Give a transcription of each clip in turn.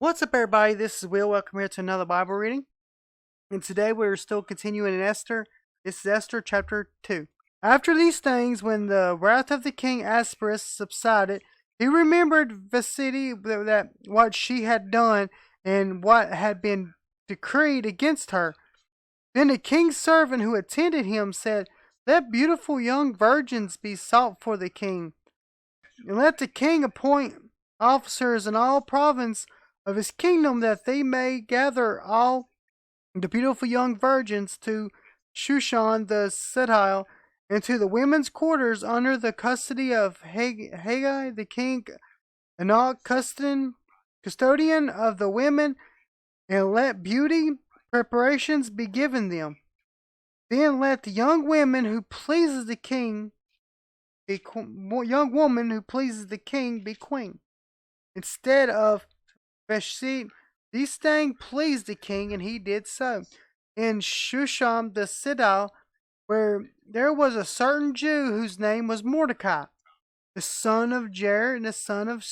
What's up, everybody? This is Will. Welcome here to another Bible reading. And today we're still continuing in Esther. This is Esther chapter 2. After these things, when the wrath of the king Asperus subsided, he remembered Vashti, that what she had done and what had been decreed against her. Then the king's servant who attended him said, "Let beautiful young virgins be sought for the king, and let the king appoint officers in all province of his kingdom, that they may gather all the beautiful young virgins to Shushan the citadel, and to the women's quarters under the custody of Haggai the king, and all custodian of the women, and let beauty preparations be given them. Then let the young women who pleases the king be young woman who pleases the king be queen, instead of Vashti." These things pleased the king, and he did so. In Shushan the citadel, where there was a certain Jew whose name was Mordecai, the son of Jair, and the son of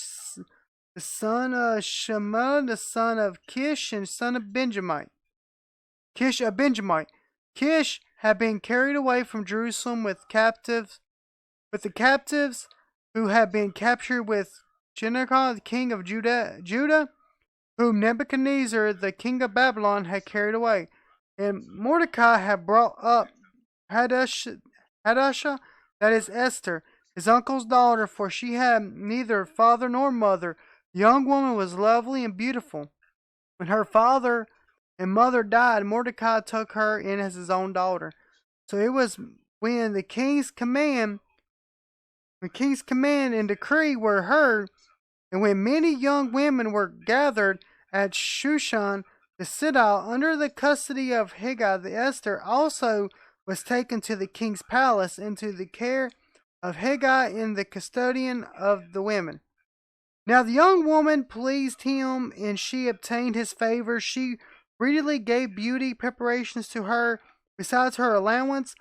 Shema, the son of Kish, and son of Benjamin. Kish, a Benjamite. Kish had been carried away from Jerusalem with the captives who had been captured with Ch2, the king of Judah, whom Nebuchadnezzar, the king of Babylon, had carried away. And Mordecai had brought up Hadassah, that is Esther, his uncle's daughter, for she had neither father nor mother. The young woman was lovely and beautiful. When her father and mother died, Mordecai took her in as his own daughter. So it was when the king's command and decree were heard, and when many young women were gathered at Shushan the citadel under the custody of Haggai, the Esther also was taken to the king's palace, into the care of Haggai and the custodian of the women. Now the young woman pleased him, and she obtained his favor. She readily gave beauty preparations to her, besides her allowance.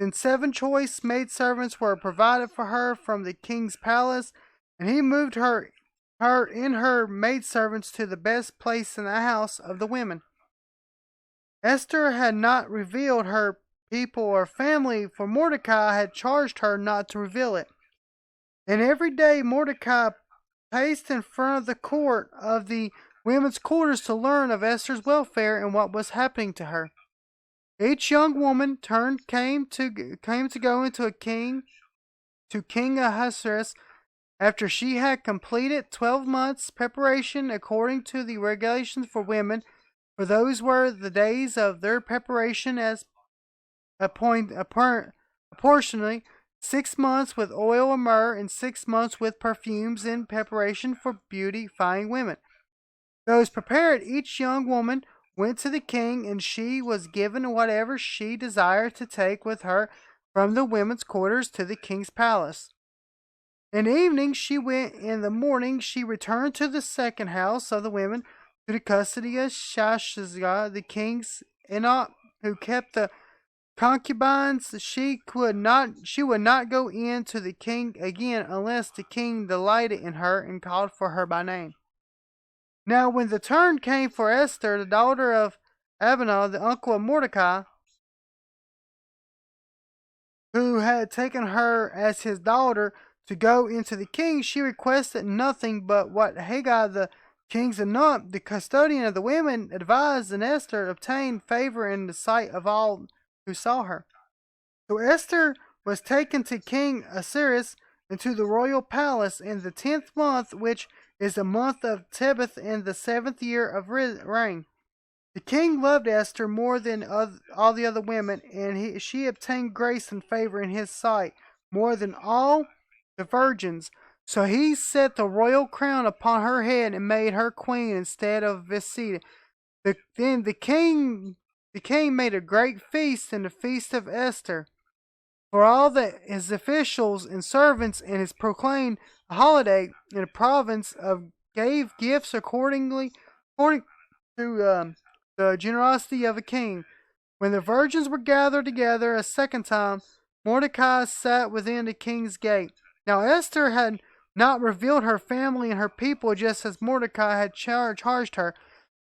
Then 7 choice maidservants were provided for her from the king's palace, and he moved her and her maidservants to the best place in the house of the women. Esther had not revealed her people or family, for Mordecai had charged her not to reveal it. And every day Mordecai paced in front of the court of the women's quarters to learn of Esther's welfare and what was happening to her. Each young woman came to go into King Ahasuerus after she had completed 12 months' preparation according to the regulations for women, for those were the days of their preparation, as apportionately 6 months with oil and myrrh, and 6 months with perfumes in preparation for beautifying women. Those prepared, each young woman went to the king, and she was given whatever she desired to take with her from the women's quarters to the king's palace. In the evening she went, in the morning she returned to the second house of the women, to the custody of Shashazah, the king's Enoch, who kept the concubines. She would not go in to the king again unless the king delighted in her and called for her by name. Now when the turn came for Esther, the daughter of Abinah, the uncle of Mordecai, who had taken her as his daughter, to go into the king, she requested nothing but what Haggai, the king's Enoch, the custodian of the women, advised, and Esther obtained favor in the sight of all who saw her. So Esther was taken to King Ahasuerus into the royal palace in the 10th month, which is the month of Tebeth, in the 7th year of reign. The king loved Esther more than all the other women, and she obtained grace and favor in his sight more than all the virgins. So he set the royal crown upon her head and made her queen instead of Vashti. Then the king made a great feast, in the feast of Esther, for all his officials and servants, and has proclaimed a holiday in the province of gave gifts according to the generosity of a king. When the virgins were gathered together a second time, Mordecai sat within the king's gate. Now Esther had not revealed her family and her people just as Mordecai had charged her.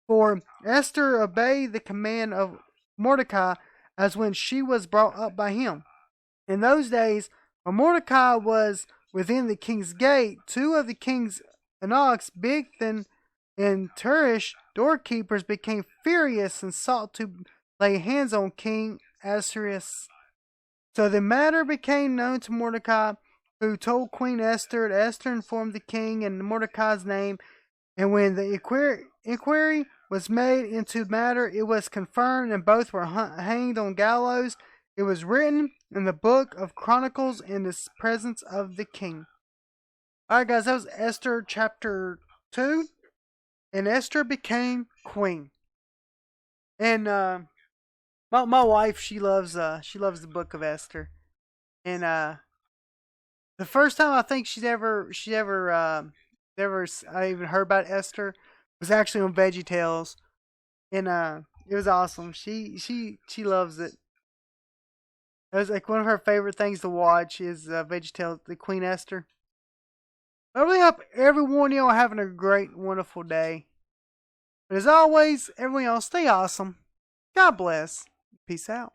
For Esther obeyed the command of Mordecai as when she was brought up by him. In those days, when Mordecai was within the king's gate, two of the king's eunuchs, Bigthan and Teresh, doorkeepers, became furious and sought to lay hands on King Ahasuerus. So the matter became known to Mordecai, who told Queen Esther. Esther informed the king in Mordecai's name, and when the inquiry was made into the matter, it was confirmed, and both were hanged on gallows. It was written in the book of Chronicles in the presence of the king. Alright guys, that was Esther chapter 2. And Esther became queen. And my wife, she loves the book of Esther. And the first time I think I even heard about Esther was actually on VeggieTales. And it was awesome. She loves it. It was like one of her favorite things to watch is VeggieTales, the Queen Esther. I really hope everyone are having a great, wonderful day. But as always, everyone else, stay awesome. God bless. Peace out.